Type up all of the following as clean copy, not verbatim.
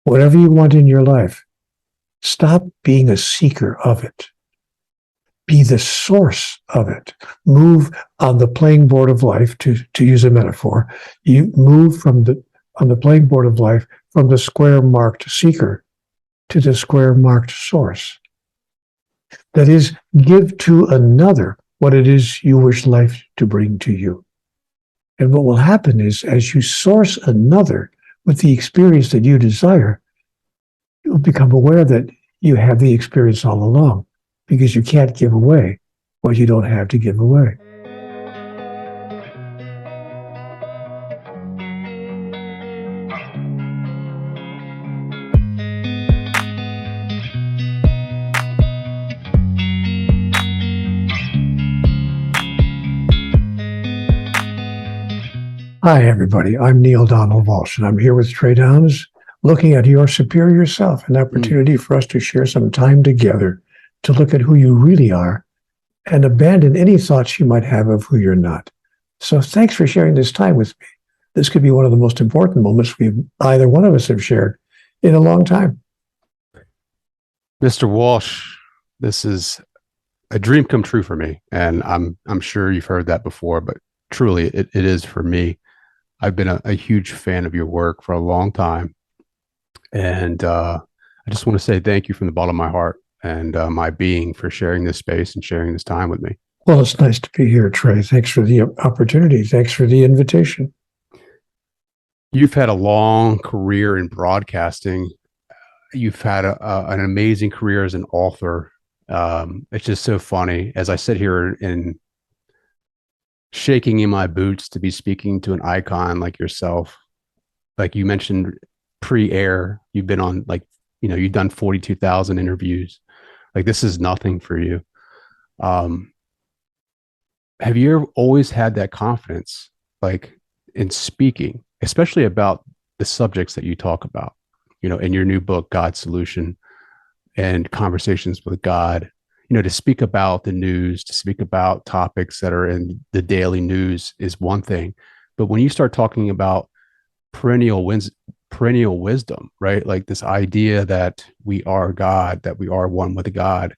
whatever you want in your life, stop being a seeker of it. Be the source of it. Move on the playing board of life, to use a metaphor. You move on the playing board of life from the square marked seeker to the square marked source. That is, give to another what it is you wish life to bring to you. And what will happen is, as you source another with the experience that you desire, you'll become aware that you have the experience all along, because you can't give away what you don't have to give away. Hi, everybody. I'm Neale Donald Walsch, and I'm here with Trey Downs, looking at your superior self, an opportunity for us to share some time together to look at who you really are and abandon any thoughts you might have of who you're not. So thanks for sharing this time with me. This could be one of the most important moments either one of us have shared in a long time. Mr. Walsh, this is a dream come true for me. And I'm sure you've heard that before, but truly it is for me. I've been a huge fan of your work for a long time. And I just want to say thank you from the bottom of my heart and my being for sharing this space and sharing this time with me. Well, it's nice to be here, Trey. Thanks for the opportunity. Thanks for the invitation. You've had a long career in broadcasting. You've had an amazing career as an author. It's just so funny as I sit here and shaking in my boots to be speaking to an icon like yourself. Like you mentioned pre-air, you've been on you've done 42,000 interviews. Like this is nothing for you. Have you always had that confidence, like in speaking, especially about the subjects that you talk about, in your new book, God's Solution and Conversations with God, to speak about the news, to speak about topics that are in the daily news is one thing. But when you start talking about perennial wisdom, right? Like this idea that we are God, that we are one with God,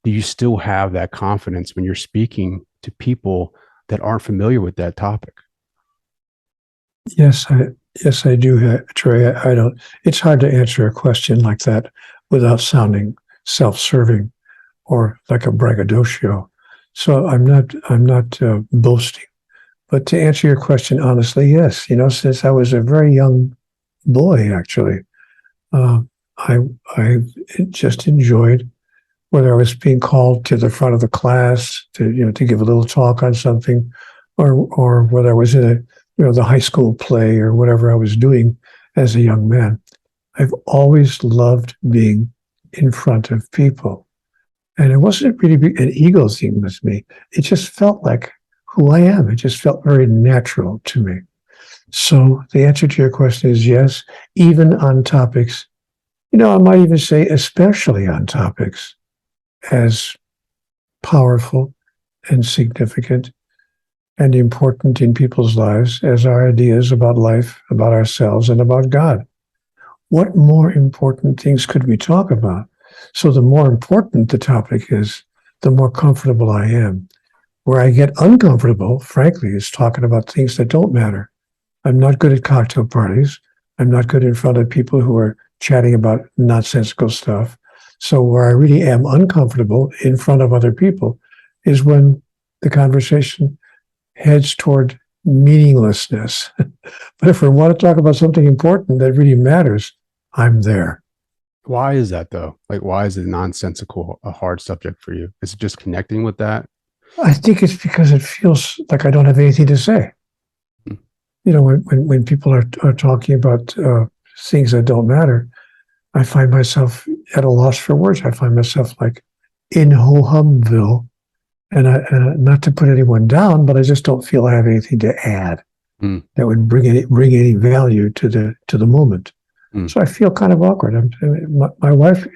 do you still have that confidence when you're speaking to people that aren't familiar with that topic? Yes, I do, Trey. I don't. It's hard to answer a question like that without sounding self-serving or like a braggadocio. So I'm not boasting. But to answer your question honestly, yes. Since I was a very young boy, actually, I just enjoyed whether I was being called to the front of the class to give a little talk on something, or whether I was in the high school play or whatever I was doing as a young man. I've always loved being in front of people. And it wasn't really an ego thing with me. It just felt like who I am. It just felt very natural to me. So the answer to your question is yes, even on topics, I might even say especially on topics as powerful and significant and important in people's lives as our ideas about life, about ourselves, and about God. What more important things could we talk about? So the more important the topic is, the more comfortable I am. Where I get uncomfortable, frankly, is talking about things that don't matter. I'm not good at cocktail parties. I'm not good in front of people who are chatting about nonsensical stuff. So where I really am uncomfortable in front of other people is when the conversation heads toward meaninglessness. But if we want to talk about something important that really matters, I'm there. Why is that though? Like, why is it nonsensical a hard subject for you? Is it just connecting with that? I think it's because it feels like I don't have anything to say. When people are talking about things that don't matter, I find myself at a loss for words. I find myself like in ho-humville, and not to put anyone down, but I just don't feel I have anything to add that would bring any value to the moment. So I feel kind of awkward. My wife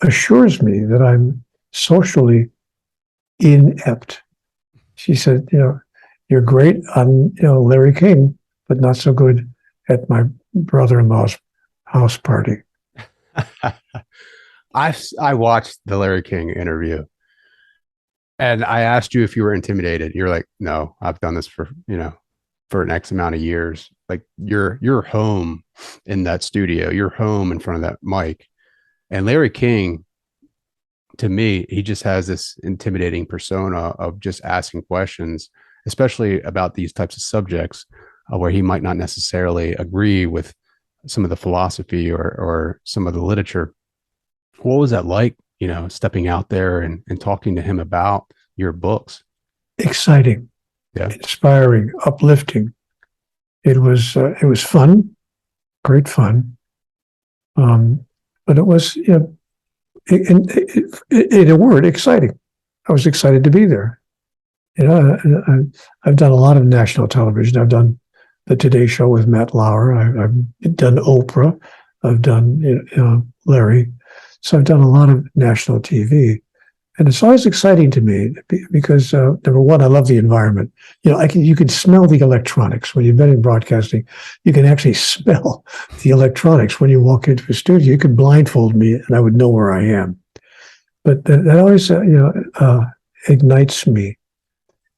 assures me that I'm socially inept. She said, you're great on, Larry King, but not so good at my brother-in-law's house party. I watched the Larry King interview, and I asked you if you were intimidated. You're like, no, I've done this for for an X amount of years. Like you're home in that studio. You're home in front of that mic. And Larry King, to me, he just has this intimidating persona of just asking questions, especially about these types of subjects where he might not necessarily agree with some of the philosophy or some of the literature. What was that like, stepping out there and talking to him about your books? Exciting, Yeah. inspiring, uplifting. It was fun, great fun. But it was, in a word, exciting. I was excited to be there. I've done a lot of national television. I've done the Today Show with Matt Lauer. I've done Oprah. I've done Larry. So I've done a lot of national TV, and it's always exciting to me because number one, I love the environment. You can smell the electronics when you've been in broadcasting. You can actually smell the electronics when you walk into a studio. You could blindfold me, and I would know where I am. But that always, ignites me.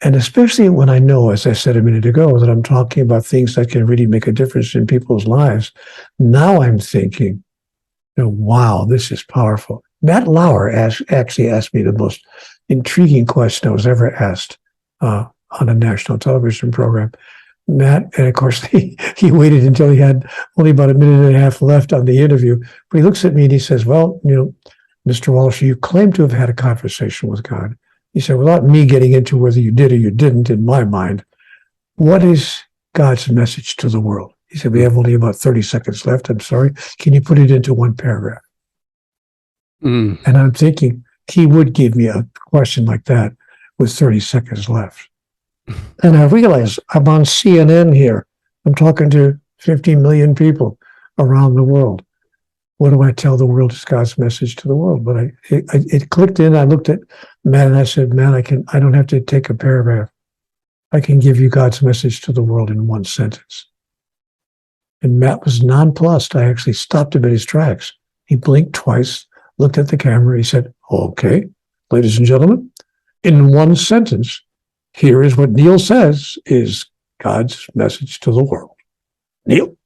And especially when I know, as I said a minute ago, that I'm talking about things that can really make a difference in people's lives. Now I'm thinking, wow, this is powerful. Matt Lauer actually asked me the most intriguing question I was ever asked on a national television program. Matt, and of course, he waited until he had only about a minute and a half left on the interview. But he looks at me and he says, well, Mr. Walsh, you claim to have had a conversation with God. He said, without me getting into whether you did or you didn't, in my mind, what is God's message to the world? He said, we have only about 30 seconds left. I'm sorry. Can you put it into one paragraph? And I'm thinking he would give me a question like that with 30 seconds left. And I realize I'm on CNN here. I'm talking to 50 million people around the world. What do I tell the world is God's message to the world? But it clicked in. I looked at Matt and I said, man, I don't have to take a paragraph. I can give you God's message to the world in one sentence. And Matt was nonplussed. I actually stopped him in his tracks. He blinked twice, looked at the camera. He said, okay, ladies and gentlemen, in one sentence, here is what Neale says is God's message to the world. Neale.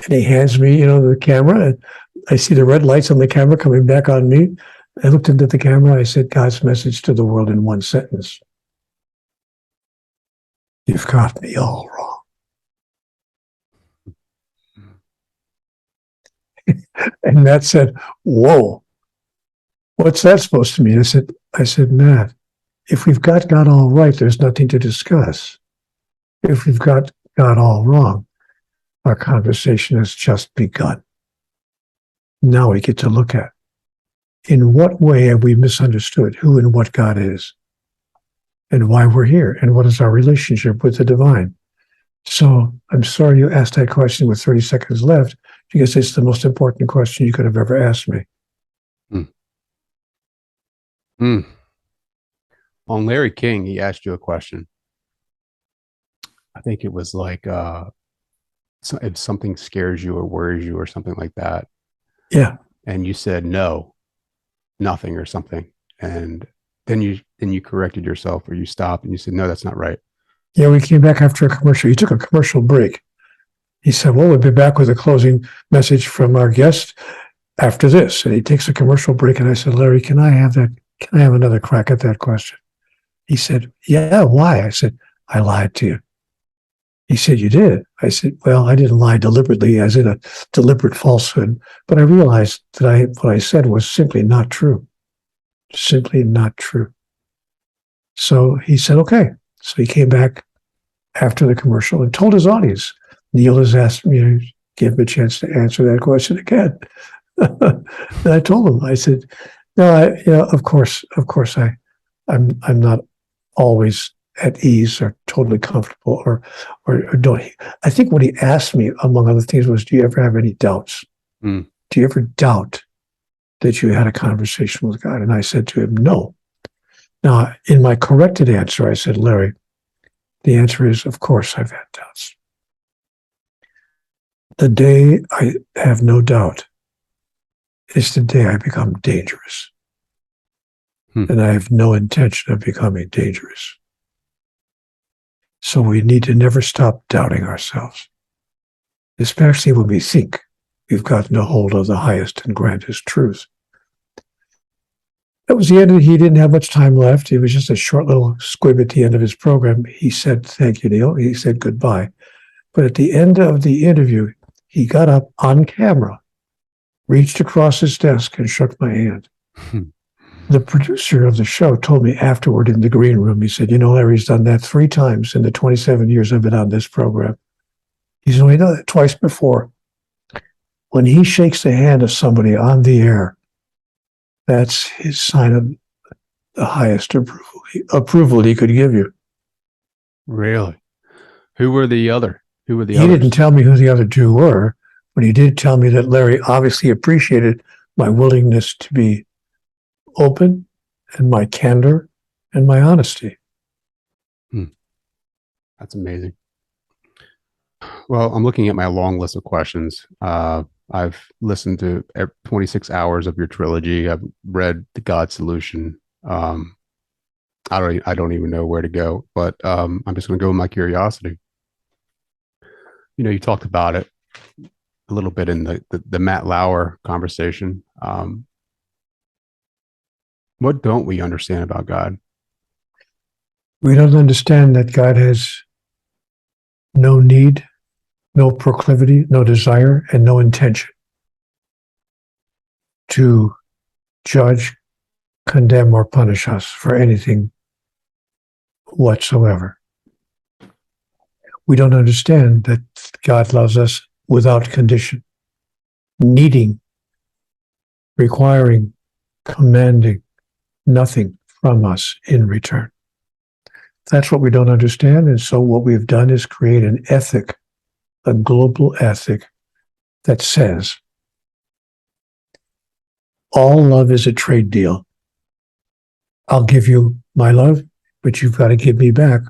And he hands me, the camera. And I see the red lights on the camera coming back on me. I looked into the camera. I said, God's message to the world in one sentence. You've got me all wrong. And Matt said, whoa, what's that supposed to mean? I said, Matt, if we've got God all right, there's nothing to discuss. If we've got God all wrong, our conversation has just begun. Now we get to look at in what way have we misunderstood who and what God is and why we're here and what is our relationship with the divine. So I'm sorry you asked that question with 30 seconds left because it's the most important question you could have ever asked me. On Larry King, he asked you a question. I think it was like, if something scares you or worries you or something like that. Yeah. And you said, no, nothing or something. And then you corrected yourself or you stopped and you said, no, that's not right. Yeah, we came back after a commercial. He took a commercial break. He said, well, we'll be back with a closing message from our guest after this. And he takes a commercial break. And I said, Larry, can I have another crack at that question? He said, yeah, why? I said, I lied to you. He said, you did? I said, well, I didn't lie deliberately, as in a deliberate falsehood, but I realized that what I said was simply not true. Simply not true. So he said, okay. So he came back after the commercial and told his audience, Neale has asked me to give him a chance to answer that question again. And I told him, I said, no, of course, I'm not always at ease or totally comfortable or don't. I think what he asked me, among other things, was, do you ever have any doubts? Do you ever doubt that you had a conversation with God? And I said to him, no. Now, in my corrected answer, I said, Larry, the answer is, of course, I've had doubts. The day I have no doubt is the day I become dangerous. And I have no intention of becoming dangerous. So we need to never stop doubting ourselves, especially when we think we've gotten a hold of the highest and grandest truth. That was the end of it. He didn't have much time left. It was just a short little squib at the end of his program. He said, "Thank you, Neale." He said goodbye. But at the end of the interview, he got up on camera, reached across his desk and shook my hand. The producer of the show told me afterward in the green room, he said, Larry's done that 3 times in the 27 years I've been on this program. He's only done it twice before. When he shakes the hand of somebody on the air, that's his sign of the highest approval he could give you. Really? Who were the others? He didn't tell me who the other 2 were, but he did tell me that Larry obviously appreciated my willingness to be open and my candor and my honesty. That's amazing. Well, I'm looking at my long list of questions. I've listened to 26 hours of your trilogy. I've read The God Solution. I don't even know where to go, but I'm just going to go with my curiosity. You talked about it a little bit in the Matt Lauer conversation. What don't we understand about God? We don't understand that God has no need, no proclivity, no desire, and no intention to judge, condemn, or punish us for anything whatsoever. We don't understand that God loves us without condition, needing, requiring, commanding nothing from us in return. That's what we don't understand. And so what we've done is create an ethic, a global ethic that says all love is a trade deal. I'll give you my love, but you've got to give me back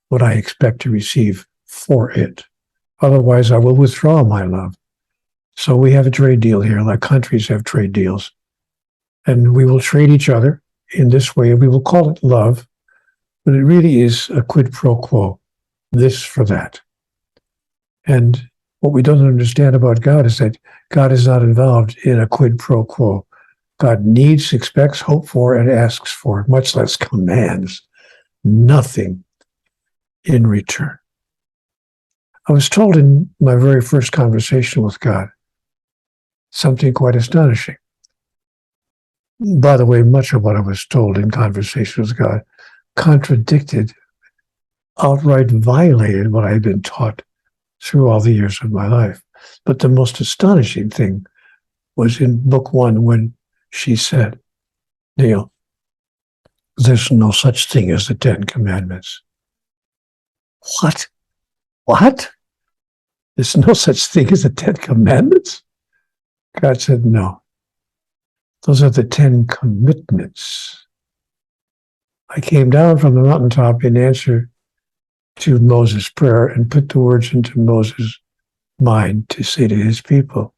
what I expect to receive for it. Otherwise, I will withdraw my love. So we have a trade deal here, like countries have trade deals. And we will trade each other in this way, and we will call it love, but it really is a quid pro quo, this for that. And what we don't understand about God is that God is not involved in a quid pro quo. God needs, expects, hopes for, and asks for, much less commands, nothing in return. I was told in my very first conversation with God something quite astonishing. By the way, much of what I was told in conversation with God contradicted, outright violated what I had been taught through all the years of my life. But the most astonishing thing was in book 1 when she said, "Neale, there's no such thing as the 10 Commandments." What? What? There's no such thing as the 10 Commandments? God said, no. Those are the 10 commitments. I came down from the mountaintop in answer to Moses' prayer and put the words into Moses' mind to say to his people.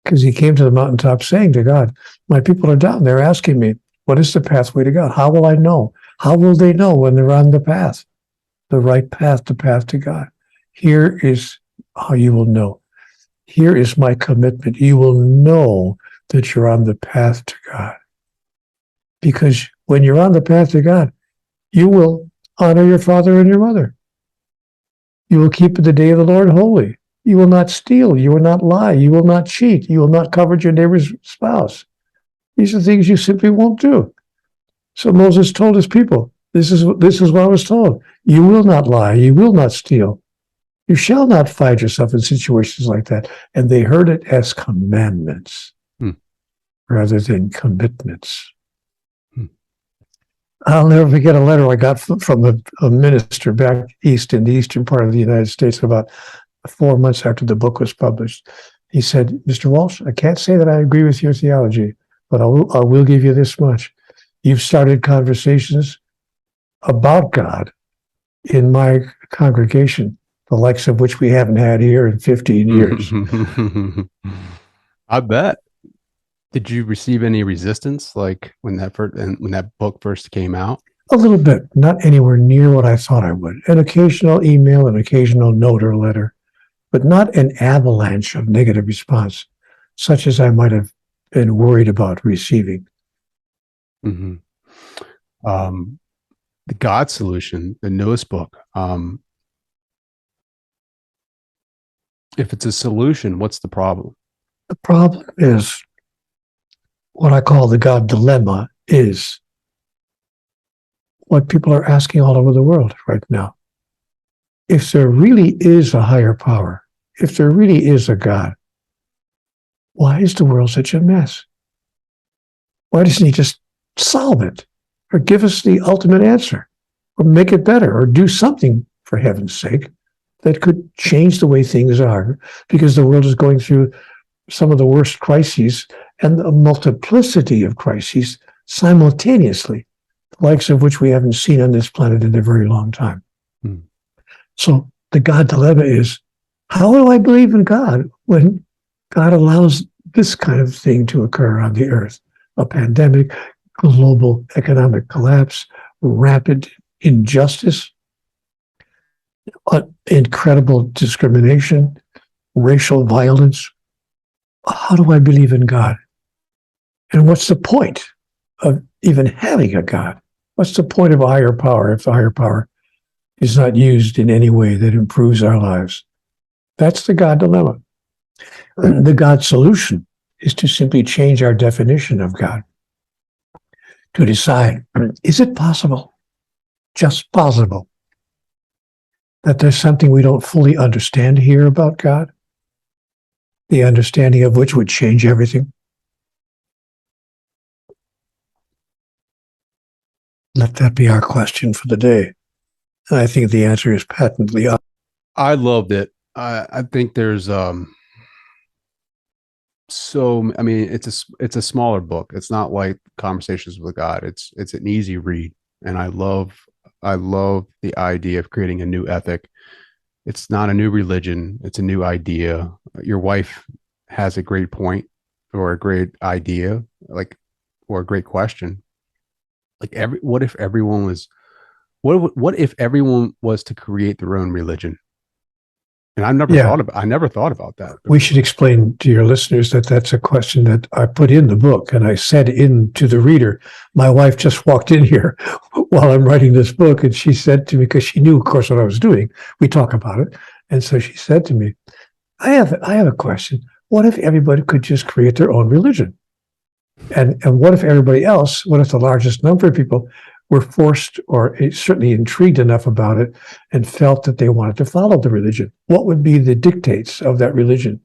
Because he came to the mountaintop saying to God, my people are down there asking me, what is the pathway to God? How will I know? How will they know when they're on the path? The right path, the path to God. Here is how you will know. Here is my commitment. You will know that you're on the path to God. Because when you're on the path to God, you will honor your father and your mother. You will keep the day of the Lord holy. You will not steal. You will not lie. You will not cheat. You will not covet your neighbor's spouse. These are things you simply won't do. So Moses told his people, this is what I was told. You will not lie. You will not steal. You shall not find yourself in situations like that. And they heard it as commandments rather than commitments. I'll never forget a letter I got from a minister back east in the eastern part of the United States about 4 months after the book was published. He said, Mr. Walsch, I can't say that I agree with your theology, but I will give you this much. You've started conversations about God in my congregation the likes of which we haven't had here in 15 years. I bet. Did you receive any resistance, like when that book first came out? A little bit, not anywhere near what I thought I would. An occasional email, an occasional note or letter, but not an avalanche of negative response, such as I might have been worried about receiving. Mm-hmm. The God Solution, the newest book. If it's a solution, what's the problem? The problem is what I call the God dilemma is what people are asking all over the world right now. If there really is a higher power, if there really is a God, why is the world such a mess? Why doesn't he just solve it or give us the ultimate answer or make it better or do something, for heaven's sake, that could change the way things are, because the world is going through some of the worst crises and a multiplicity of crises simultaneously, the likes of which we haven't seen on this planet in a very long time. So the God dilemma is, how do I believe in God when God allows this kind of thing to occur on the earth? A pandemic, global economic collapse, rapid injustice, incredible discrimination, racial violence. How do I believe in God? And what's the point of even having a God? What's the point of a higher power if the higher power is not used in any way that improves our lives? That's the God dilemma. The God solution is to simply change our definition of God, to decide, is it possible, just possible, that there's something we don't fully understand here about God, the understanding of which would change everything? Let that be our question for the day. And I think the answer is patently obvious. I loved it. I think there's so, I mean, it's a smaller book. It's not like Conversations with God. It's an easy read, and I love the idea of creating a new ethic. It's not a new religion. It's a new idea. Your wife has a great point or a great idea, or a great question. What if everyone was to create their own religion? And I never thought about that. We should explain to your listeners that that's a question that I put in the book, and I said to the reader. My wife just walked in here while I'm writing this book, and she said to me, because she knew, of course, what I was doing. We talk about it, and so she said to me, "I have a question. What if everybody could just create their own religion? And what if everybody else? What if the largest number of people were forced or certainly intrigued enough about it and felt that they wanted to follow the religion? What would be the dictates of that religion?"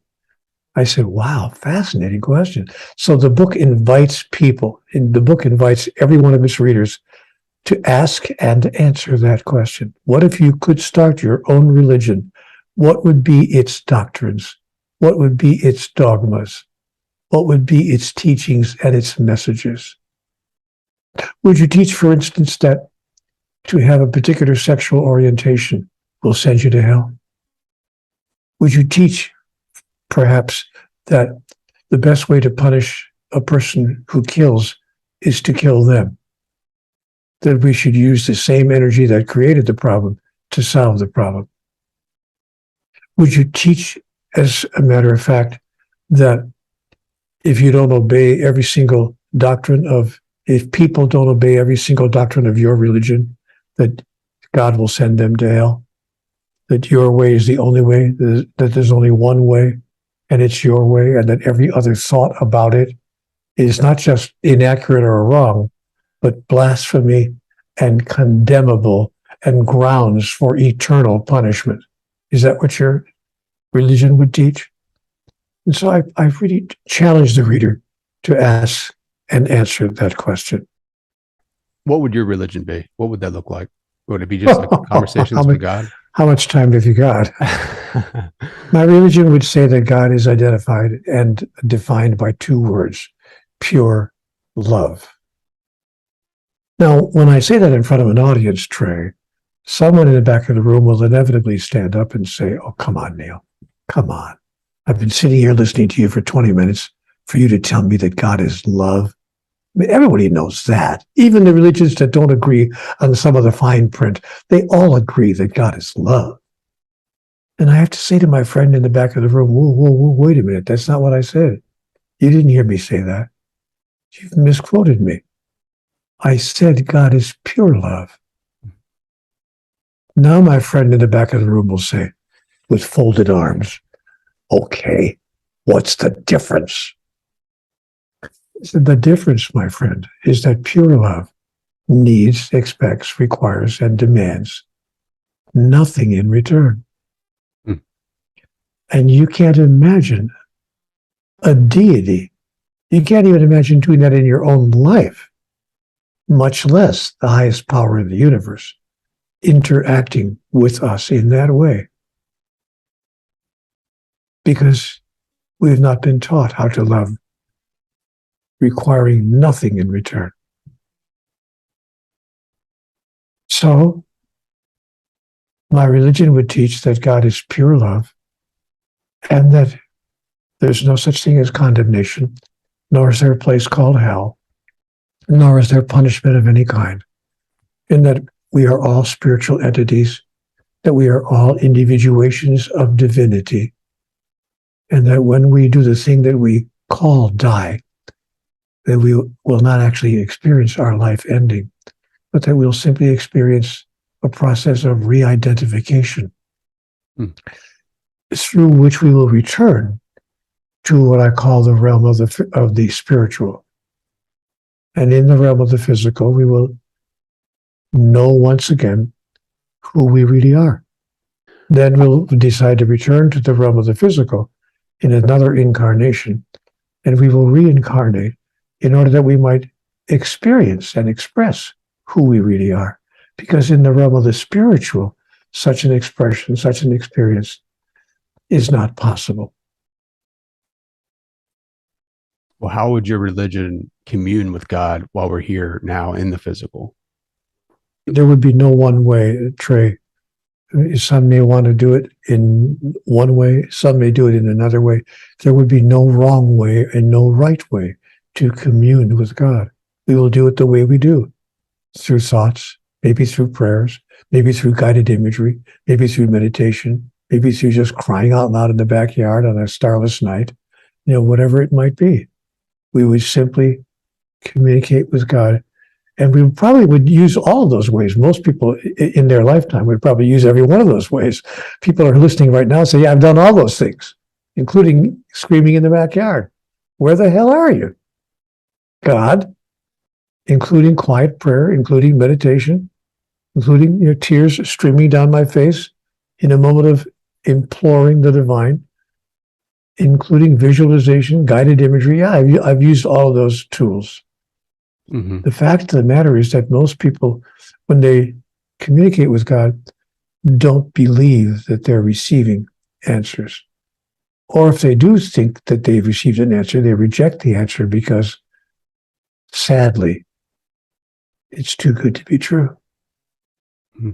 I said, wow, fascinating question. So the book invites every one of its readers to ask and answer that question. What if you could start your own religion? What would be its doctrines? What would be its dogmas? What would be its teachings and its messages? Would you teach, for instance, that to have a particular sexual orientation will send you to hell? Would you teach, perhaps, that the best way to punish a person who kills is to kill them? That we should use the same energy that created the problem to solve the problem? Would you teach, as a matter of fact, that if people don't obey every single doctrine of your religion, that God will send them to hell? That your way is the only way, that there's only one way, and it's your way, and that every other thought about it is not just inaccurate or wrong, but blasphemy and condemnable and grounds for eternal punishment? Is that what your religion would teach? And so I really challenge the reader to ask and answer that question. What would your religion be? What would that look like? Would it be just like Conversations with God? How much time have you got? My religion would say that God is identified and defined by two words: pure love. Now, when I say that in front of an audience, Trey, someone in the back of the room will inevitably stand up and say, "Oh, come on, Neale. Come on. I've been sitting here listening to you for 20 minutes for you to tell me that God is love." I mean, everybody knows that. Even the religions that don't agree on some of the fine print, they all agree that God is love. And I have to say to my friend in the back of the room, whoa, whoa, whoa, wait a minute. That's not what I said. You didn't hear me say that. You've misquoted me. I said God is pure love. Now my friend in the back of the room will say, with folded arms, "Okay, what's the difference?" So the difference, my friend, is that pure love needs, expects, requires, and demands nothing in return. Hmm. And you can't imagine a deity. You can't even imagine doing that in your own life, much less the highest power in the universe, interacting with us in that way. Because we have not been taught how to love, requiring nothing in return. So, my religion would teach that God is pure love and that there's no such thing as condemnation, nor is there a place called hell, nor is there punishment of any kind, and that we are all spiritual entities, that we are all individuations of divinity, and that when we do the thing that we call die, that we will not actually experience our life ending, but that we'll simply experience a process of re-identification through which we will return to what I call the realm of the spiritual. And in the realm of the physical, we will know once again who we really are. Then we'll decide to return to the realm of the physical in another incarnation, and we will reincarnate in order that we might experience and express who we really are. Because in the realm of the spiritual, such an expression, such an experience is not possible. Well, how would your religion commune with God while we're here now in the physical? There would be no one way, Trey. Some may want to do it in one way, some may do it in another way. There would be no wrong way and no right way to commune with God. We will do it the way we do, through thoughts, maybe through prayers, maybe through guided imagery, maybe through meditation, maybe through just crying out loud in the backyard on a starless night, whatever it might be. We would simply communicate with God. And we probably would use all of those ways. Most people in their lifetime would probably use every one of those ways. People are listening right now and say, "Yeah, I've done all those things, including screaming in the backyard. Where the hell are you, God?" Including quiet prayer, including meditation, including tears streaming down my face in a moment of imploring the divine, including visualization, guided imagery. Yeah, I've used all of those tools. Mm-hmm. The fact of the matter is that most people, when they communicate with God, don't believe that they're receiving answers. Or if they do think that they've received an answer, they reject the answer because, sadly, it's too good to be true. Mm-hmm.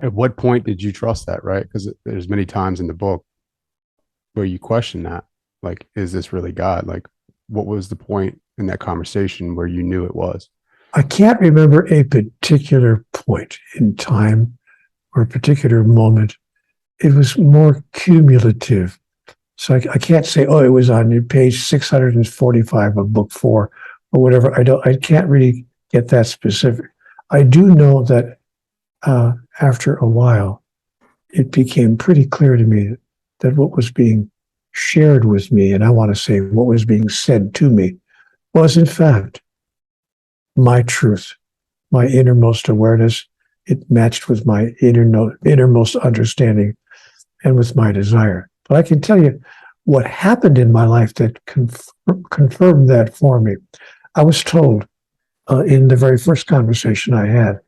At what point did you trust that, right? Because there's many times in the book where you question that. Like, is this really God? Like, what was the point in that conversation where you knew it was? I can't remember a particular point in time or a particular moment. It was more cumulative. So I can't say, oh, it was on page 645 of book 4 or whatever. I can't really get that specific. I do know that after a while, it became pretty clear to me that what was being shared with me, and I want to say what was being said to me, was in fact my truth, my innermost awareness. It matched with my innermost understanding and with my desire. But I can tell you what happened in my life that confirmed that for me. I was told in the very first conversation I had,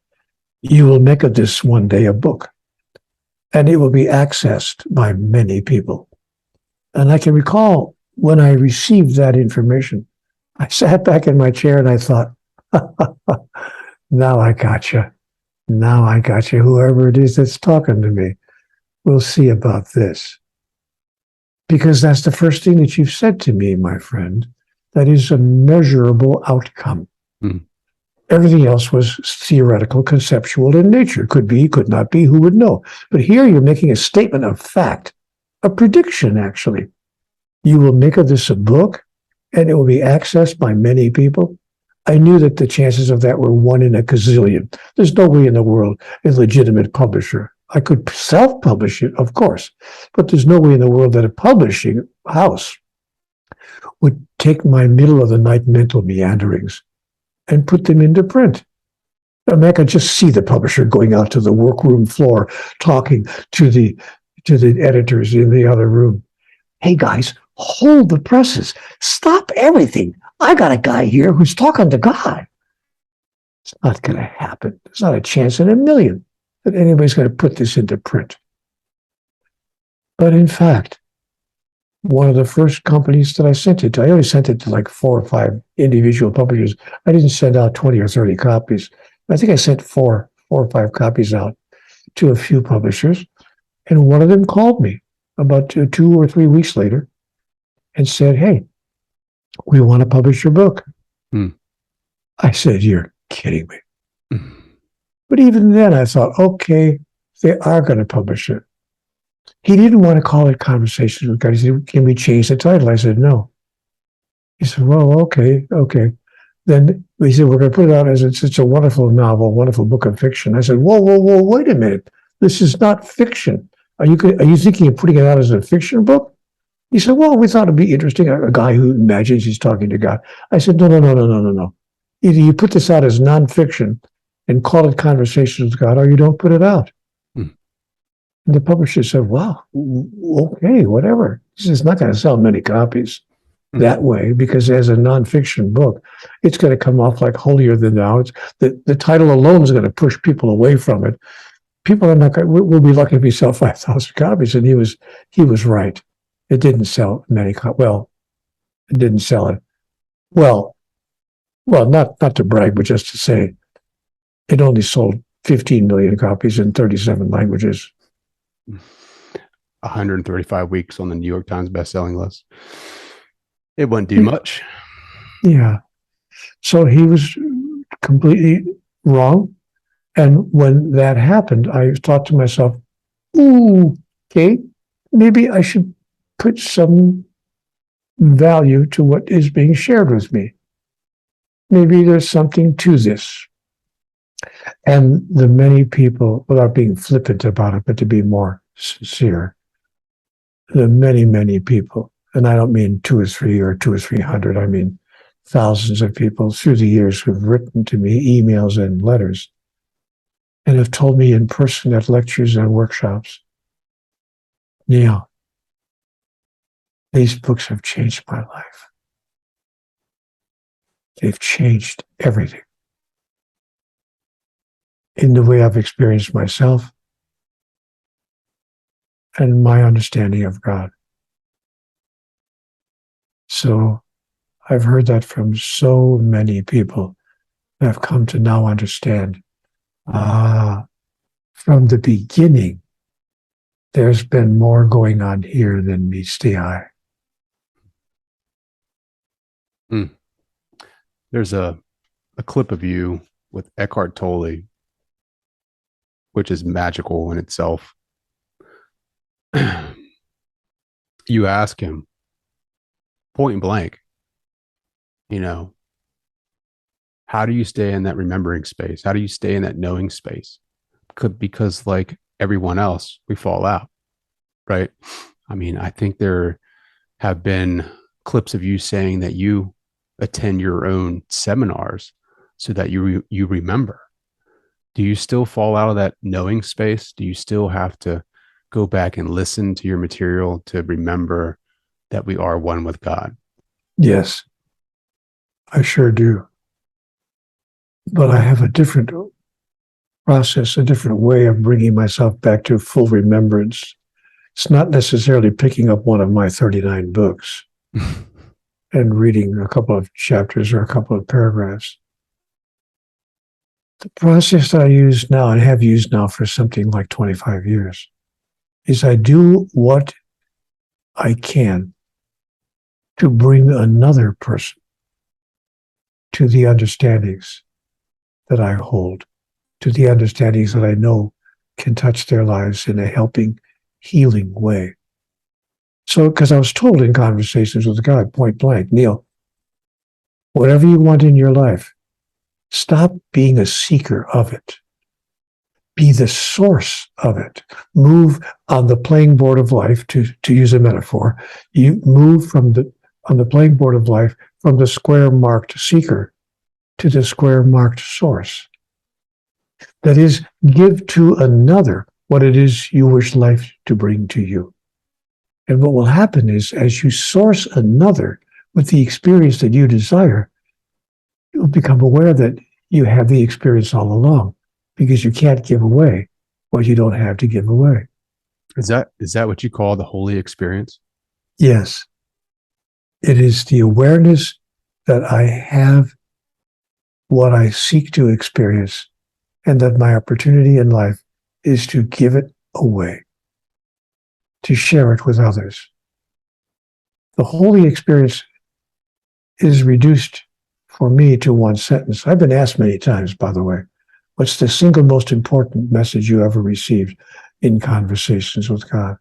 "You will make of this one day a book, and it will be accessed by many people." And I can recall when I received that information, I sat back in my chair and I thought, now I gotcha. Now I got you, whoever it is that's talking to me. We'll see about this. Because that's the first thing that you've said to me, my friend. That is a measurable outcome. Hmm. Everything else was theoretical, conceptual in nature. Could be, could not be, who would know? But here you're making a statement of fact, a prediction, actually. You will make of this a book, and it will be accessed by many people. I knew that the chances of that were 1 in a gazillion. There's no way in the world a legitimate publisher. I could self-publish it, of course, but there's no way in the world that a publishing house would take my middle of the night mental meanderings and put them into print. I mean, I could just see the publisher going out to the workroom floor, talking to the editors in the other room. Hey guys, hold the presses. Stop everything. I got a guy here who's talking to God. It's not going to happen. There's not a chance in a million that anybody's going to put this into print. But in fact, one of the first companies that I sent it to, I only sent it to like 4 or 5 individual publishers. I didn't send out 20 or 30 copies. I think I sent 4 or 5 copies out to a few publishers. And one of them called me about 2 or 3 weeks later and said, hey, we want to publish your book. I said, you're kidding me. But even then I thought, okay, they are going to publish it. He didn't want to call it Conversations with God. He said, can we change the title? I said, no. He said, well, okay. Then he said, we're going to put it out as it's a wonderful novel, wonderful book of fiction. I said, whoa, wait a minute. This is not fiction. Are you thinking of putting it out as a fiction book? He said, well, we thought it'd be interesting. A guy who imagines he's talking to God. I said, no. Either you put this out as nonfiction and call it Conversations with God, or you don't put it out. And the publisher said, wow, okay, whatever. This is not going to sell many copies that way, because as a nonfiction book, it's going to come off like holier than thou. The title alone is going to push people away from it. People are not going. We'll be lucky if we sell 5,000 copies, and he was right. It didn't sell many. Well, it didn't sell it. Well, not to brag, but just to say, it only sold 15 million copies in 37 languages. 135 weeks on the New York Times bestselling list. It wouldn't do much. Yeah. So he was completely wrong. And when that happened, I thought to myself, ooh, okay, maybe I should put some value to what is being shared with me. Maybe there's something to this. And the many people, without being flippant about it, but to be more sincere, the many people, and I don't mean 2 or 3 or 200 or 300, I mean thousands of people through the years who've written to me emails and letters and have told me in person at lectures and workshops, Neale, these books have changed my life. They've changed everything in the way I've experienced myself and my understanding of God. So I've heard that from so many people that have come to now understand, from the beginning, there's been more going on here than meets the eye. There's a clip of you with Eckhart Tolle, which is magical in itself. You ask him point blank, how do you stay in that remembering space? How do you stay in that knowing space? Because like everyone else, we fall out, right? I mean, I think there have been clips of you saying that you attend your own seminars so that you remember. Do you still fall out of that knowing space? Do you still have to go back and listen to your material to remember that we are one with God? Yes, I sure do. But I have a different process, a different way of bringing myself back to full remembrance. It's not necessarily picking up one of my 39 books and reading a couple of chapters or a couple of paragraphs. The process that I use now and have used now for something like 25 years is I do what I can to bring another person to the understandings that I hold, to the understandings that I know can touch their lives in a helping, healing way. So, because I was told in conversations with God, point blank, Neale, whatever you want in your life, stop being a seeker of it. Be the source of it. Move on the playing board of life, to use a metaphor. You move on the playing board of life from the square marked seeker to the square marked source. That is, give to another what it is you wish life to bring to you. And what will happen is, as you source another with the experience that you desire, you'll become aware that you have the experience all along, because you can't give away what you don't have to give away. Is that what you call the holy experience? Yes. It is the awareness that I have what I seek to experience, and that my opportunity in life is to give it away, to share it with others. The holy experience is reduced for me to one sentence. I've been asked many times, by the way, what's the single most important message you ever received in conversations with God?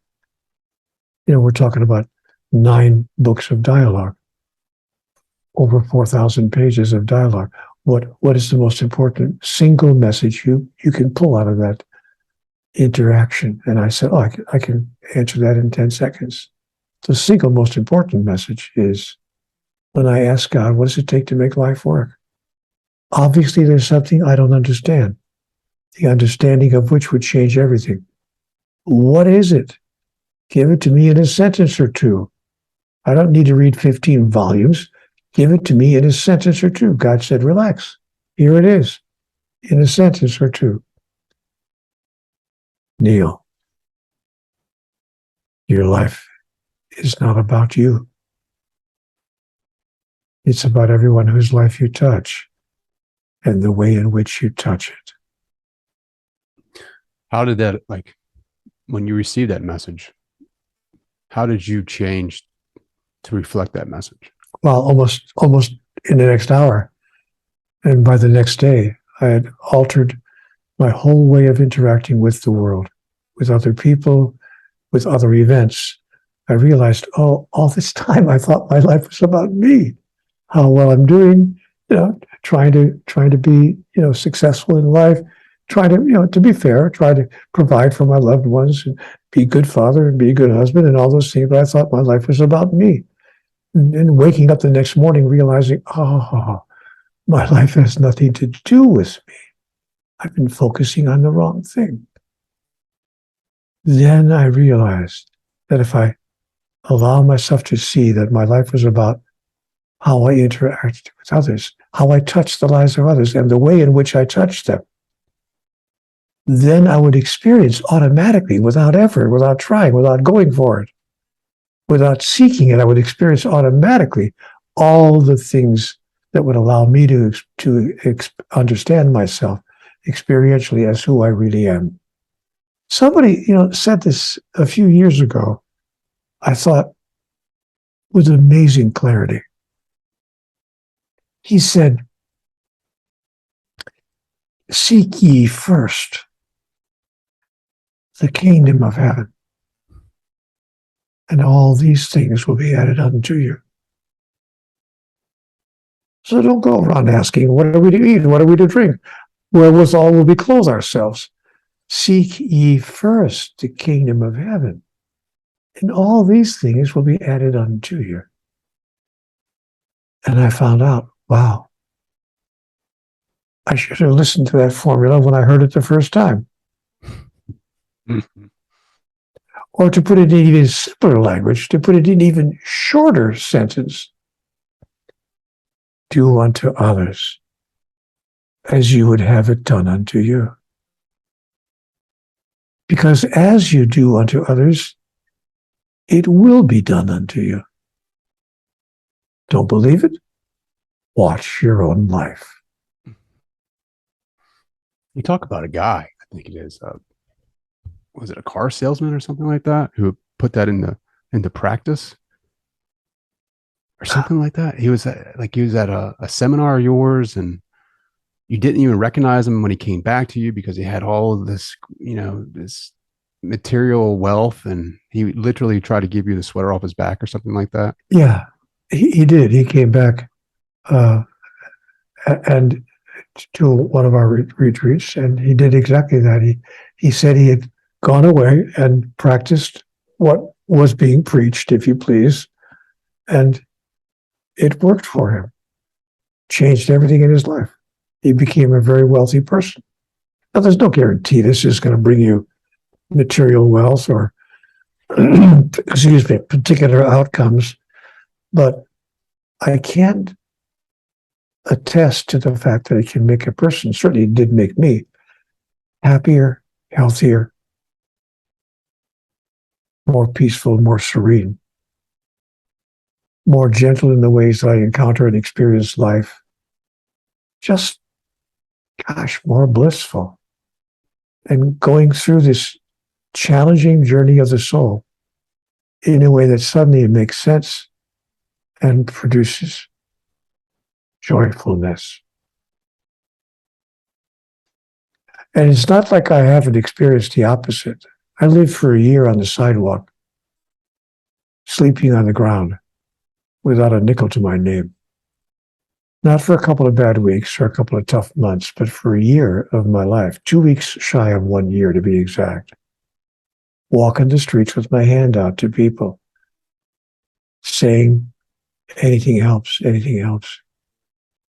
We're talking about 9 books of dialogue, over 4,000 pages of dialogue. What is the most important single message you can pull out of that interaction? And I said, I can answer that in 10 seconds. The single most important message is, when I ask God, what does it take to make life work? Obviously, there's something I don't understand, the understanding of which would change everything. What is it? Give it to me in a sentence or two. I don't need to read 15 volumes. Give it to me in a sentence or two. God said, relax. Here it is, in a sentence or two. Neale, your life is not about you. It's about everyone whose life you touch and the way in which you touch it. How did that, when you received that message, how did you change to reflect that message? Well, almost in the next hour. And by the next day, I had altered my whole way of interacting with the world, with other people, with other events. I realized, all this time I thought my life was about me, how well I'm doing, trying to be, successful in life, trying to be fair, try to provide for my loved ones and be a good father and be a good husband and all those things. But I thought my life was about me. And waking up the next morning realizing, my life has nothing to do with me. I've been focusing on the wrong thing. Then I realized that if I allow myself to see that my life was about how I interact with others, how I touch the lives of others, and the way in which I touch them, then I would experience automatically, without effort, without trying, without going for it, without seeking it, I would experience automatically all the things that would allow me to understand myself experientially as who I really am. Somebody, said this a few years ago, I thought, with amazing clarity. He said, seek ye first the kingdom of heaven, and all these things will be added unto you. So don't go around asking, what are we to eat? What are we to drink? Wherewithal will we clothe ourselves? Seek ye first the kingdom of heaven, and all these things will be added unto you. And I found out, wow, I should have listened to that formula when I heard it the first time. Or to put it in even simpler language, to put it in even shorter sentence, do unto others as you would have it done unto you. Because as you do unto others, it will be done unto you. Don't believe it? Watch your own life. You talk about a guy, I think it is, was it a car salesman or something like that, who put that into practice or something like that. He was at a seminar of yours, and you didn't even recognize him when he came back to you because he had all of this, this material wealth, and he literally tried to give you the sweater off his back or something like that. Yeah, he did. He came back uh, and to one of our retreats, and he did exactly that. He said he had gone away and practiced what was being preached, if you please, and it worked for him. Changed everything in his life. He became a very wealthy person. Now, there's no guarantee this is going to bring you material wealth or, excuse me, particular outcomes, but I can't attest to the fact that it can make a person, certainly it did make me, happier, healthier, more peaceful, more serene, more gentle in the ways I encounter and experience life. Just, gosh, more blissful. And going through this challenging journey of the soul in a way that suddenly it makes sense and produces joyfulness. And it's not like I haven't experienced the opposite. I lived for a year on the sidewalk, sleeping on the ground without a nickel to my name. Not for a couple of bad weeks or a couple of tough months, but for a year of my life, 2 weeks shy of 1 year to be exact. Walking the streets with my hand out to people, saying, anything helps, anything helps.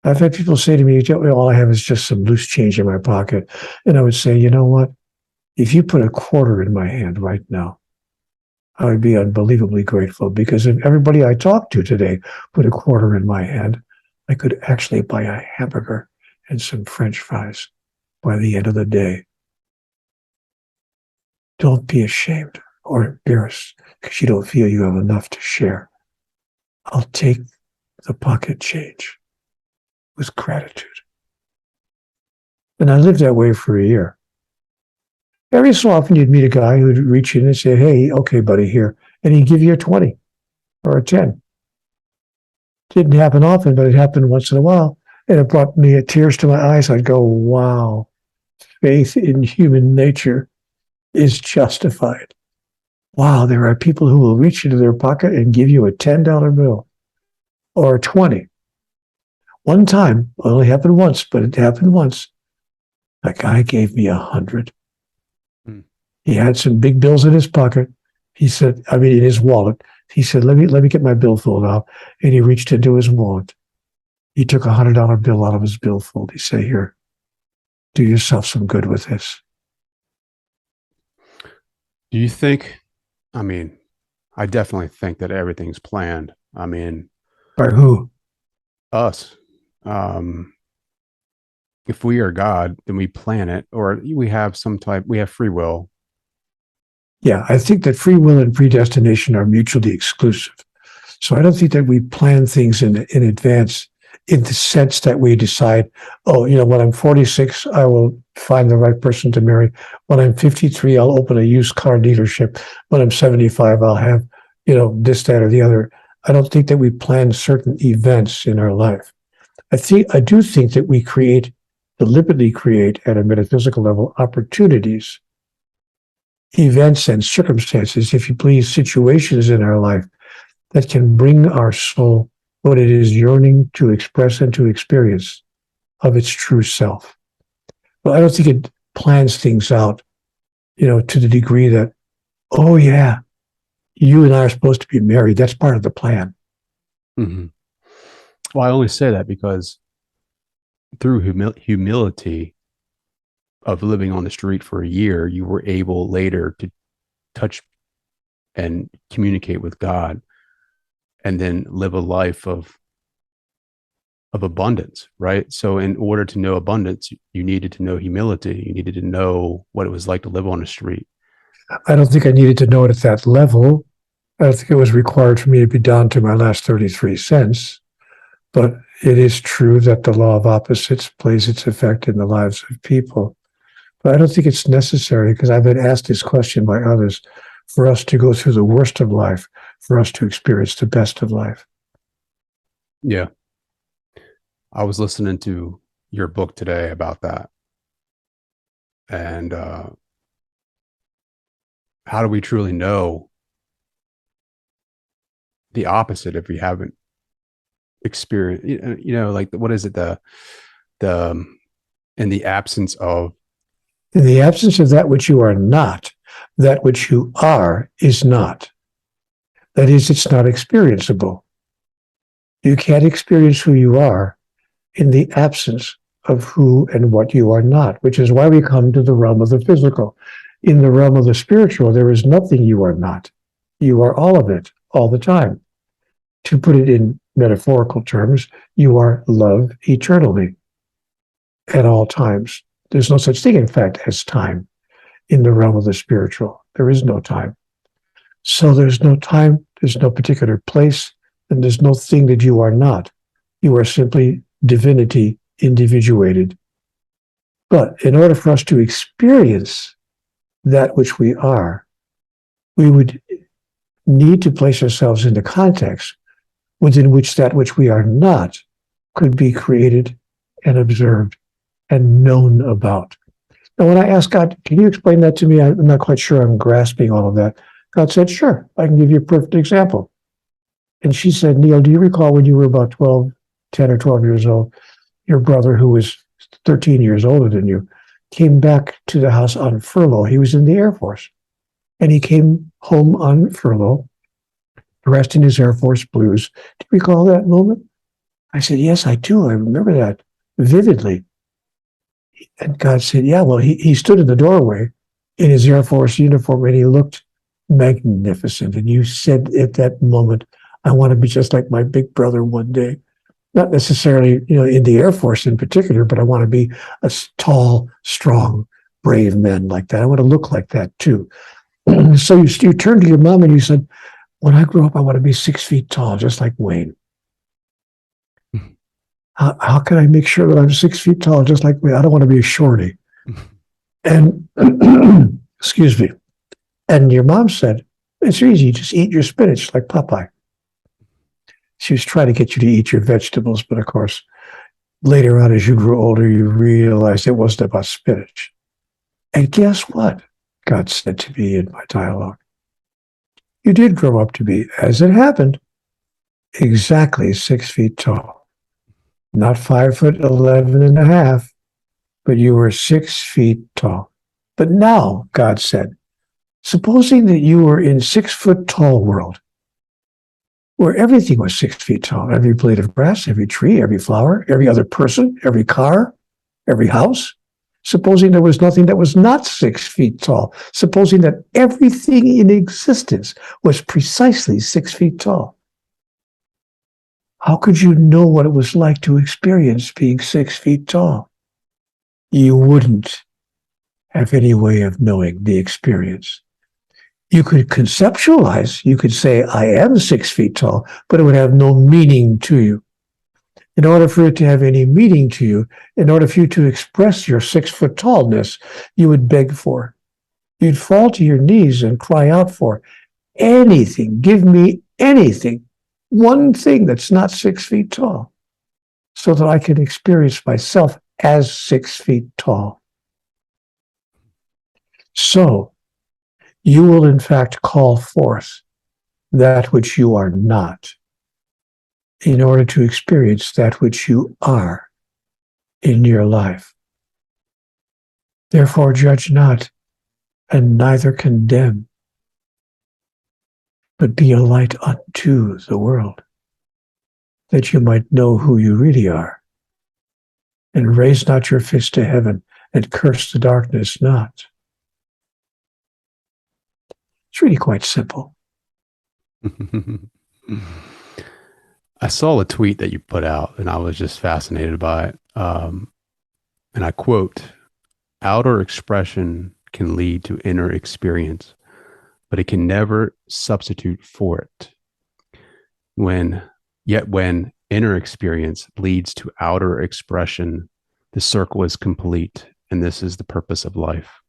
I've had people say to me, all I have is just some loose change in my pocket. And I would say, you know what? If you put a quarter in my hand right now, I would be unbelievably grateful, because if everybody I talked to today put a quarter in my hand, I could actually buy a hamburger and some French fries by the end of the day. Don't be ashamed or embarrassed because you don't feel you have enough to share. I'll take the pocket change with gratitude. And I lived that way for a year. Every so often you'd meet a guy who'd reach in and say, hey, okay, buddy, here. And he'd give you a 20 or a 10. Didn't happen often, but it happened once in a while. And it brought me tears to my eyes. I'd go, wow, faith in human nature is justified. Wow, there are people who will reach into their pocket and give you a $10 bill or a 20. One time, it only happened once, but it happened once. A guy gave me 100. He had some big bills in his pocket. He said, in his wallet. He said, let me get my billfold out. And he reached into his wallet. He took a $100 bill out of his billfold. He said, here, do yourself some good with this. Do you think, I definitely think that everything's planned. By who? Us. If we are God, then we plan it, or we have free will. Yeah, I think that free will and predestination are mutually exclusive. So I don't think that we plan things in advance in the sense that we decide, when I'm 46, I will find the right person to marry. When I'm 53, I'll open a used car dealership. When I'm 75, I'll have, this, that, or the other. I don't think that we plan certain events in our life. I do think that we deliberately create at a metaphysical level opportunities, events and circumstances, if you please, situations in our life that can bring our soul what it is yearning to express and to experience of its true self. But I don't think it plans things out, to the degree that, oh yeah, you and I are supposed to be married. That's part of the plan. Mm-hmm. Well, I only say that because through humility of living on the street for a year, you were able later to touch and communicate with God, and then live a life of abundance, right? So in order to know abundance, you needed to know humility. You needed to know what it was like to live on the street. I don't think I needed to know it at that level. I don't think it was required for me to be down to my last 33 cents. But it is true that the law of opposites plays its effect in the lives of people. But I don't think it's necessary, because I've been asked this question by others, for us to go through the worst of life, for us to experience the best of life. Yeah. I was listening to your book today about that. And how do we truly know the opposite if we haven't experienced, like, what is it? The, in the absence of, In the absence of that which you are not, that which you are is not. That is, it's not experienceable. You can't experience who you are in the absence of who and what you are not, which is why we come to the realm of the physical. In the realm of the spiritual, there is nothing you are not. You are all of it, all the time. To put it in metaphorical terms, you are love eternally at all times. There's no such thing, in fact, as time in the realm of the spiritual. There is no time. So there's no time, there's no particular place, and there's no thing that you are not. You are simply divinity individuated. But in order for us to experience that which we are, we would need to place ourselves in the context within which that which we are not could be created and observed and known about. Now, when I asked God, can you explain that to me? I'm not quite sure I'm grasping all of that. God said, sure, I can give you a perfect example. And she said, Neale, do you recall when you were about 10 or 12 years old, your brother, who was 13 years older than you, came back to the house on furlough. He was in the Air Force. And he came home on furlough, dressed in his Air Force blues. Do you recall that moment? I said, yes, I do. I remember that vividly. And God said, yeah, well, he stood in the doorway in his Air Force uniform, and he looked magnificent. And you said at that moment, I want to be just like my big brother one day. Not necessarily, in the Air Force in particular, but I want to be a tall, strong, brave man like that. I want to look like that too. So you turned to your mom and you said, when I grow up, I want to be 6 feet tall, just like Wayne. How can I make sure that I'm 6 feet tall, just like Wayne? I don't want to be a shorty. And excuse me. And your mom said, it's easy. Just eat your spinach like Popeye. She was trying to get you to eat your vegetables, but of course, later on, as you grew older, you realized it wasn't about spinach. And guess what? God said to me in my dialogue. You did grow up to be, as it happened, exactly 6 feet tall. Not 5'11" and a half, but you were 6 feet tall. But now, God said, supposing that you were in 6 foot tall world, where everything was 6 feet tall, every blade of grass, every tree, every flower, every other person, every car, every house. Supposing there was nothing that was not 6 feet tall, supposing that everything in existence was precisely 6 feet tall. How could you know what it was like to experience being 6 feet tall? You wouldn't have any way of knowing the experience. You could conceptualize, you could say, I am 6 feet tall, but it would have no meaning to you. In order for it to have any meaning to you, in order for you to express your 6 foot tallness, you would beg for. You'd fall to your knees and cry out for anything. Give me anything. One thing that's not 6 feet tall, so that I can experience myself as 6 feet tall. So, you will in fact call forth that which you are not in order to experience that which you are in your life. Therefore, judge not, and neither condemn, but be a light unto the world, that you might know who you really are. And raise not your fist to heaven, and curse the darkness not. It's really quite simple. I saw a tweet that you put out, and I was just fascinated by it. And I quote, outer expression can lead to inner experience, but it can never substitute for it. When inner experience leads to outer expression, the circle is complete and this is the purpose of life.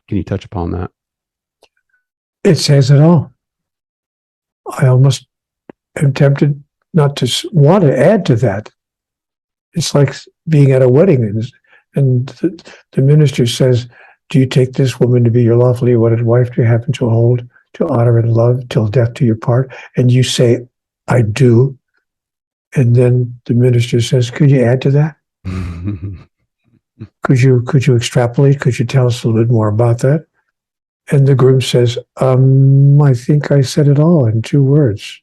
Can you touch upon that? It says it all. I almost am tempted not to want to add to that. It's like being at a wedding and the minister says, do you take this woman to be your lawfully wedded wife to have and to hold, to honor and love till death do you part? And you say, I do. And then the minister says, could you add to that? Could you extrapolate? Could you tell us a little bit more about that? And the groom says, I think I said it all in 2 words.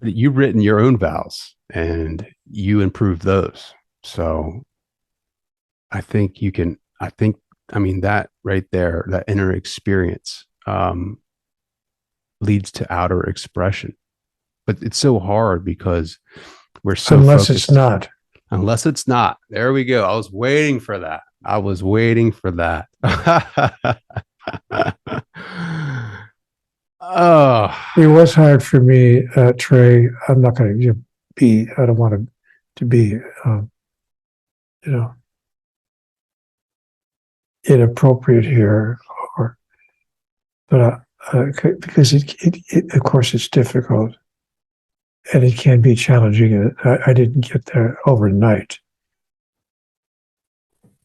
You've written your own vows and you improved those. So I think you can, that right there, that inner experience leads to outer expression. But it's so hard because we're so unless focused. It's not. Unless it's not. There we go. I was waiting for that. Oh, it was hard for me, Trey. I'm not going to be. I don't want to be, inappropriate here, but because it, of course, it's difficult, and it can be challenging. I didn't get there overnight,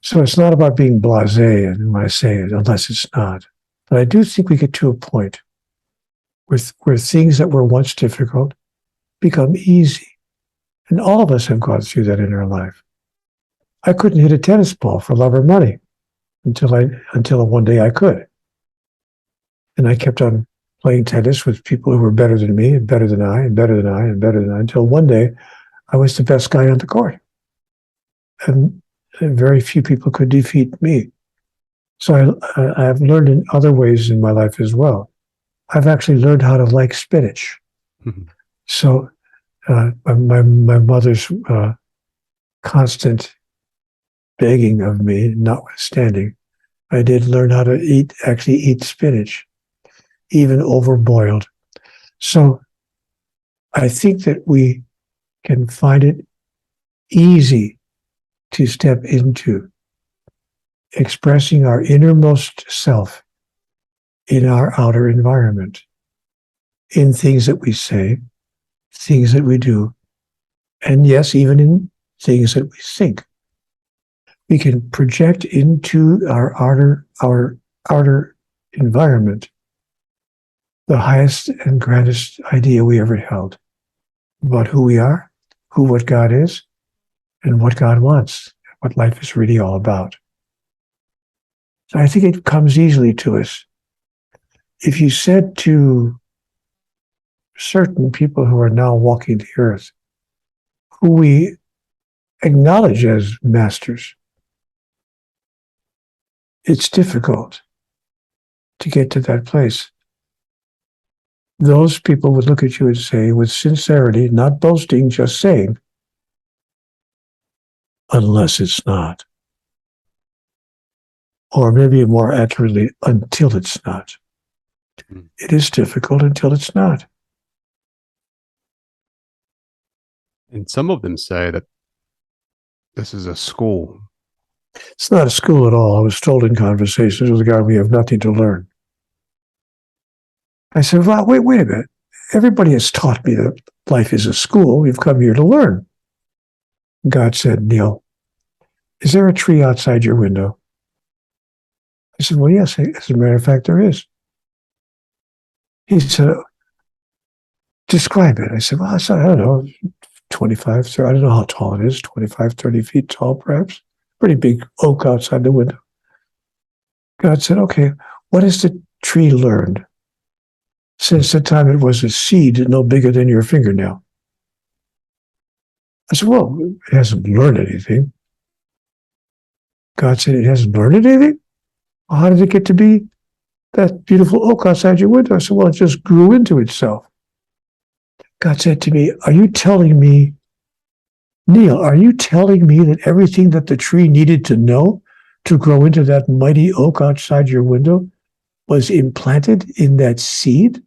so it's not about being blasé. And when I say it, unless it's not, but I do think we get to a point where things that were once difficult become easy. And all of us have gone through that in our life. I couldn't hit a tennis ball for love or money until one day I could. And I kept on playing tennis with people who were better than me and better than I and better than I and better than I until one day I was the best guy on the court. And very few people could defeat me. So I have learned in other ways in my life as well. I've actually learned how to like spinach. Mm-hmm. So my mother's constant begging of me, notwithstanding, I did learn how to eat spinach, even overboiled. So I think that we can find it easy to step into expressing our innermost self in our outer environment, in things that we say, things that we do, and yes, even in things that we think. We can project into our outer environment the highest and grandest idea we ever held about who we are, what God is, and what God wants, what life is really all about. So I think it comes easily to us. If you said to certain people who are now walking the earth, who we acknowledge as masters, it's difficult to get to that place. Those people would look at you and say, with sincerity, not boasting, just saying, unless it's not. Or maybe more accurately, until it's not. It is difficult until it's not. And some of them say that this is a school. It's not a school at all. I was told in conversations with a guy, we have nothing to learn. I said, well, wait a minute. Everybody has taught me that life is a school. We've come here to learn. God said, Neale, is there a tree outside your window? I said, well, yes, as a matter of fact, there is. He said, describe it. I said, well, I don't know, 25, 30, I don't know how tall it is, 25, 30 feet tall, perhaps. Pretty big oak outside the window. God said, okay, what has the tree learned since the time it was a seed no bigger than your fingernail? I said, well, it hasn't learned anything. God said, it hasn't learned anything? Well, how did it get to be that beautiful oak outside your window? I said, well, it just grew into itself. God said to me, are you telling me, Neale, are you telling me that everything that the tree needed to know to grow into that mighty oak outside your window was implanted in that seed?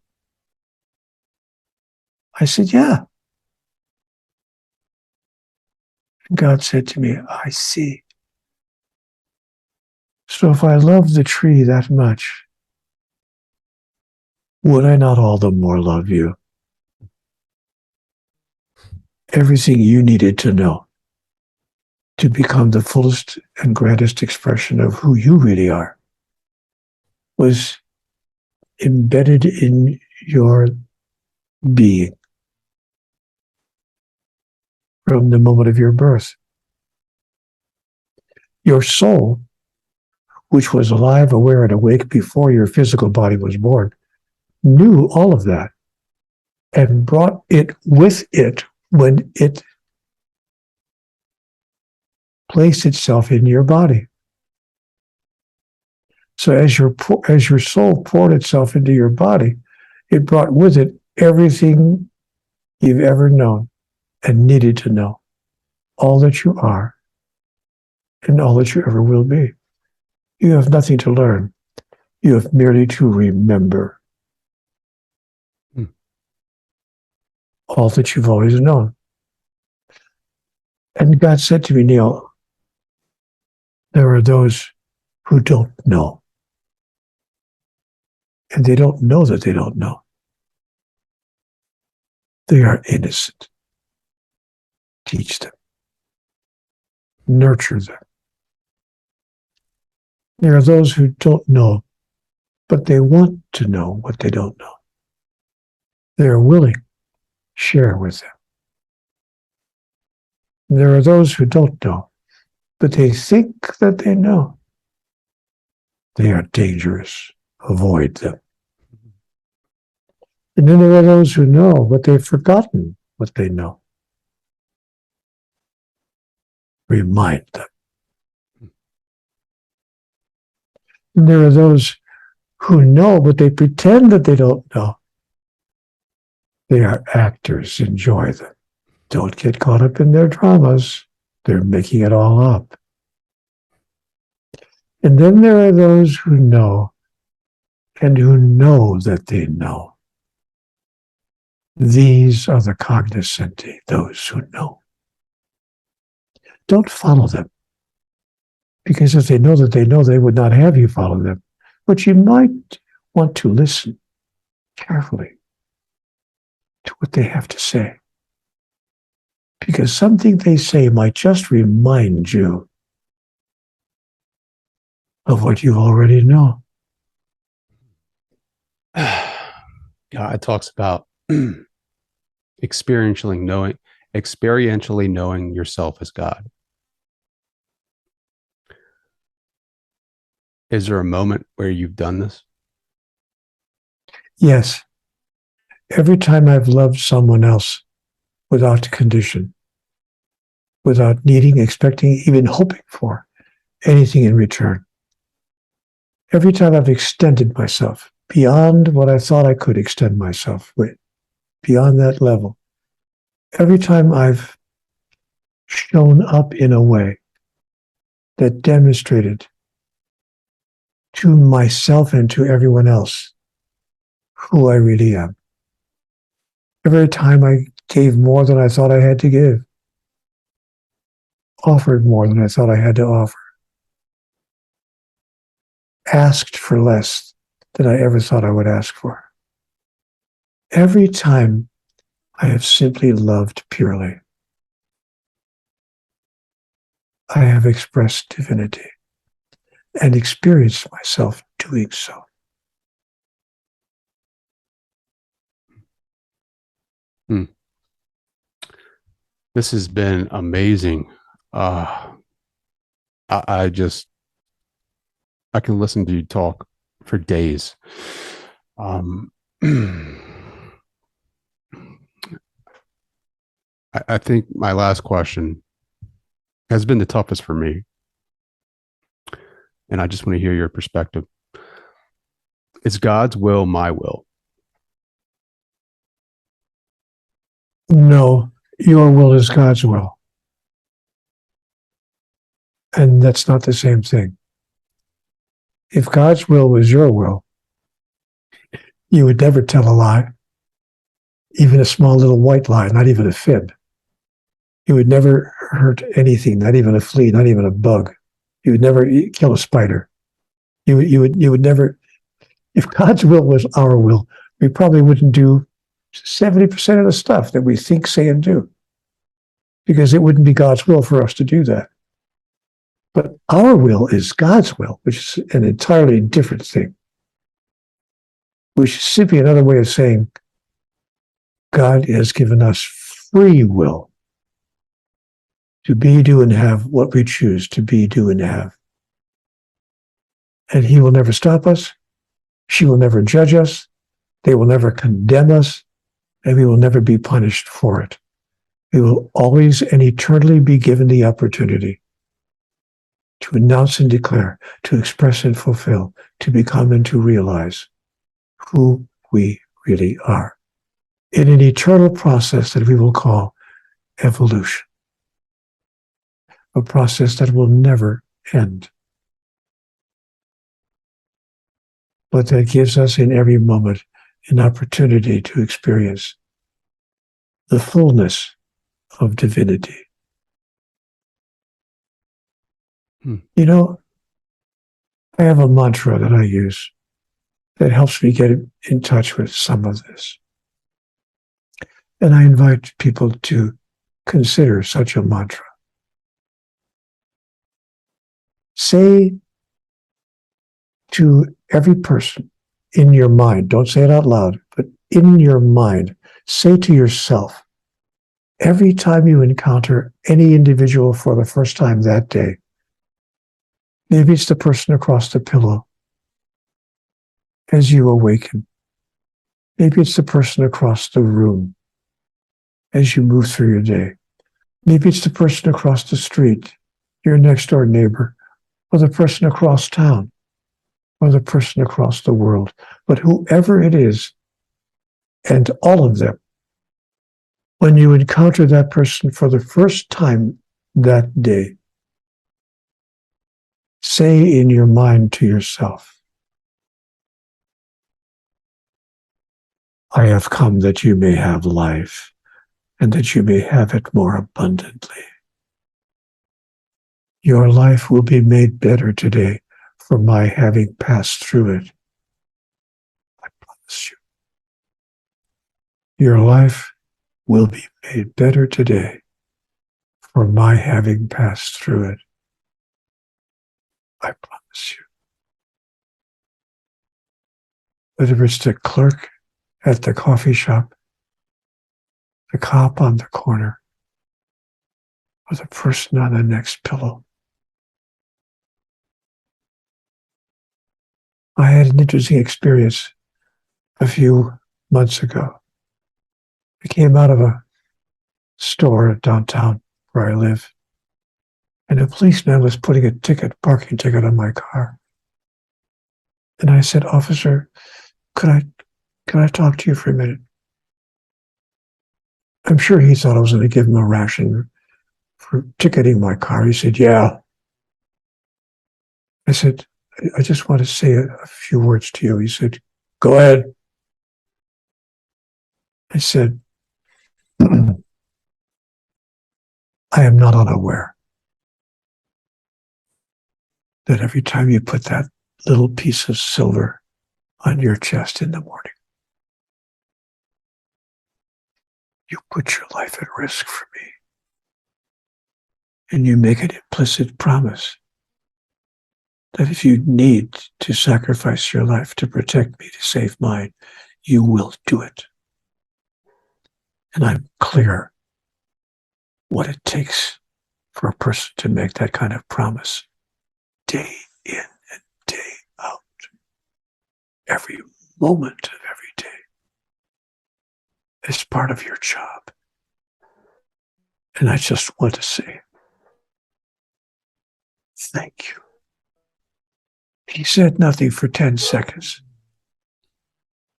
I said, yeah. God said to me, I see. So if I love the tree that much, would I not all the more love you? Everything you needed to know to become the fullest and grandest expression of who you really are was embedded in your being from the moment of your birth. Your soul, which was alive, aware, and awake before your physical body was born, knew all of that and brought it with it when it placed itself in your body. So as your soul poured itself into your body, it brought with it everything you've ever known and needed to know, all that you are and all that you ever will be. You have nothing to learn. You have merely to remember all that you've always known. And God said to me, Neale, there are those who don't know. And they don't know that they don't know. They are innocent. Teach them. Nurture them. There are those who don't know, but they want to know what they don't know. They are willing. Share with them. There are those who don't know, but they think that they know. They are dangerous. Avoid them. And then there are those who know, but they've forgotten what they know. Remind them. And there are those who know, but they pretend that they don't know. They are actors. Enjoy them. Don't get caught up in their dramas. They're making it all up. And then there are those who know and who know that they know. These are the cognoscenti, those who know. Don't follow them. Because if they know that they know, they would not have you follow them. But you might want to listen carefully to what they have to say. Because something they say might just remind you of what you already know. God talks about experientially knowing yourself as God. Is there a moment where you've done this? Yes. Every time I've loved someone else without condition, without needing, expecting, even hoping for anything in return. Every time I've extended myself beyond what I thought I could extend myself with, beyond that level. Every time I've shown up in a way that demonstrated to myself and to everyone else who I really am. Every time I gave more than I thought I had to give, offered more than I thought I had to offer, asked for less than I ever thought I would ask for. Every time I have simply loved purely, I have expressed divinity and experienced myself doing so. This has been amazing. I can listen to you talk for days. I think my last question has been the toughest for me. And I just want to hear your perspective. Is God's will my will? No, your will is God's will. And that's not the same thing. If God's will was your will, you would never tell a lie, even a small little white lie, not even a fib. You would never hurt anything, not even a flea, not even a bug. You would never kill a spider. You would never. If God's will was our will, we probably wouldn't do 70% of the stuff that we think, say, and do, because it wouldn't be God's will for us to do that. But our will is God's will, which is an entirely different thing. Which is simply another way of saying God has given us free will to be, do, and have what we choose to be, do, and have. And He will never stop us. She will never judge us. They will never condemn us. And we will never be punished for it. We will always and eternally be given the opportunity to announce and declare, to express and fulfill, to become and to realize who we really are in an eternal process that we will call evolution, a process that will never end, but that gives us in every moment an opportunity to experience the fullness of divinity. You know, I have a mantra that I use that helps me get in touch with some of this. And I invite people to consider such a mantra. Say to every person in your mind, don't say it out loud, but in your mind, say to yourself, every time you encounter any individual for the first time that day, maybe it's the person across the pillow as you awaken. Maybe it's the person across the room as you move through your day. Maybe it's the person across the street, your next door neighbor, or the person across town, or the person across the world. But whoever it is, and all of them, when you encounter that person for the first time that day, say in your mind to yourself, I have come that you may have life, and that you may have it more abundantly. Your life will be made better today for my having passed through it. I promise you. Your life will be made better today for my having passed through it. I promise you. Whether it's the clerk at the coffee shop, the cop on the corner, or the person on the next pillow. I had an interesting experience a few months ago. I came out of a store downtown where I live, and a policeman was putting a parking ticket on my car. And I said, Officer, can I talk to you for a minute? I'm sure he thought I was going to give him a ration for ticketing my car. He said, yeah. I said, I just want to say a few words to you. He said, go ahead. I said, I am not unaware that every time you put that little piece of silver on your chest in the morning, you put your life at risk for me. And you make an implicit promise that if you need to sacrifice your life to protect me, to save mine, you will do it. And I'm clear what it takes for a person to make that kind of promise day in and day out, every moment of every day, as part of your job. And I just want to say, thank you. He said nothing for 10 seconds,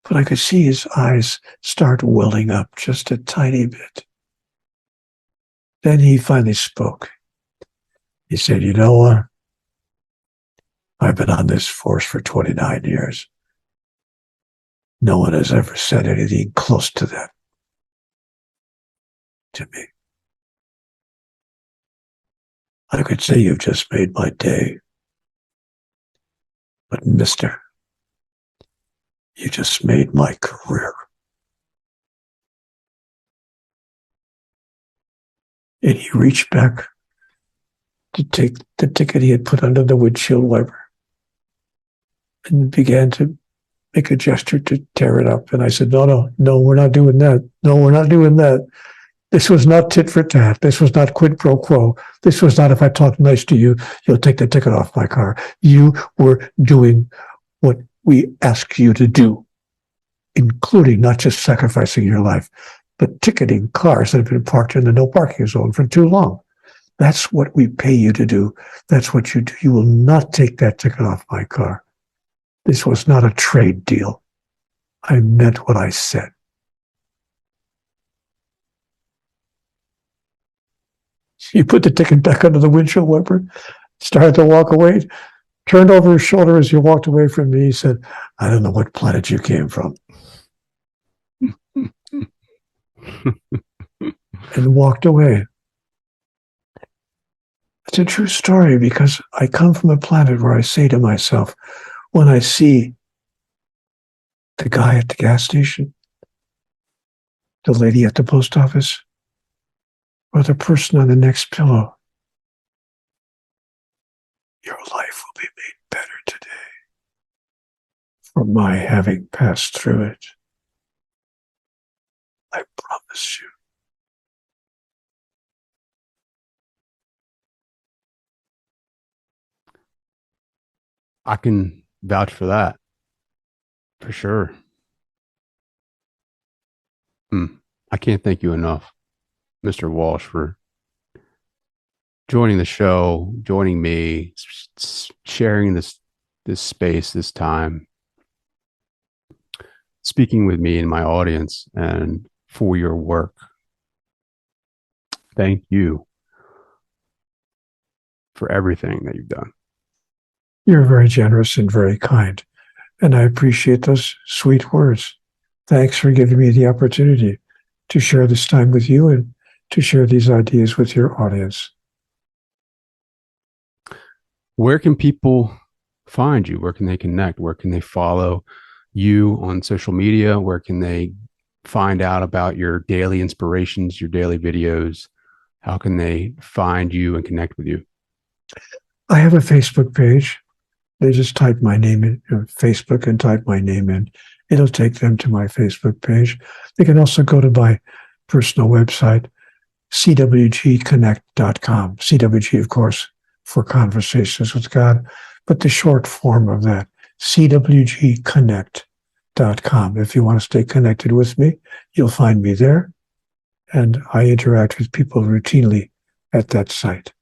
but I could see his eyes start welling up just a tiny bit. Then he finally spoke. He said, you know what? I've been on this force for 29 years. No one has ever said anything close to that to me. I could say you've just made my day. But mister, you just made my career. And he reached back to take the ticket he had put under the windshield wiper and began to make a gesture to tear it up. And I said, no, we're not doing that. No, we're not doing that. This was not tit for tat. This was not quid pro quo. This was not, if I talk nice to you, you'll take the ticket off my car. You were doing what we asked you to do, including not just sacrificing your life, but ticketing cars that have been parked in the no parking zone for too long. That's what we pay you to do. That's what you do. You will not take that ticket off my car. This was not a trade deal. I meant what I said. He put the ticket back under the windshield wiper, started to walk away, turned over his shoulder as he walked away from me. He said, I don't know what planet you came from. And walked away. It's a true story because I come from a planet where I say to myself, when I see the guy at the gas station, the lady at the post office, or the person on the next pillow, your life will be made better today for my having passed through it. I promise you. I can vouch for that, for sure. I can't thank you enough, Mr. Walsch, for joining the show, joining me, sharing this space, this time, speaking with me and my audience, and for your work. Thank you for everything that you've done. You're very generous and very kind, and I appreciate those sweet words. Thanks for giving me the opportunity to share this time with you and to share these ideas with your audience. Where can people find you? Where can they connect? Where can they follow you on social media? Where can they find out about your daily inspirations, your daily videos? How can they find you and connect with you? I have a Facebook page. They just type my name in Facebook and type my name in. It'll take them to my Facebook page. They can also go to my personal website, cwgconnect.com. CWG, of course, for Conversations with God, but the short form of that, cwgconnect.com. If you want to stay connected with me, you'll find me there. And I interact with people routinely at that site.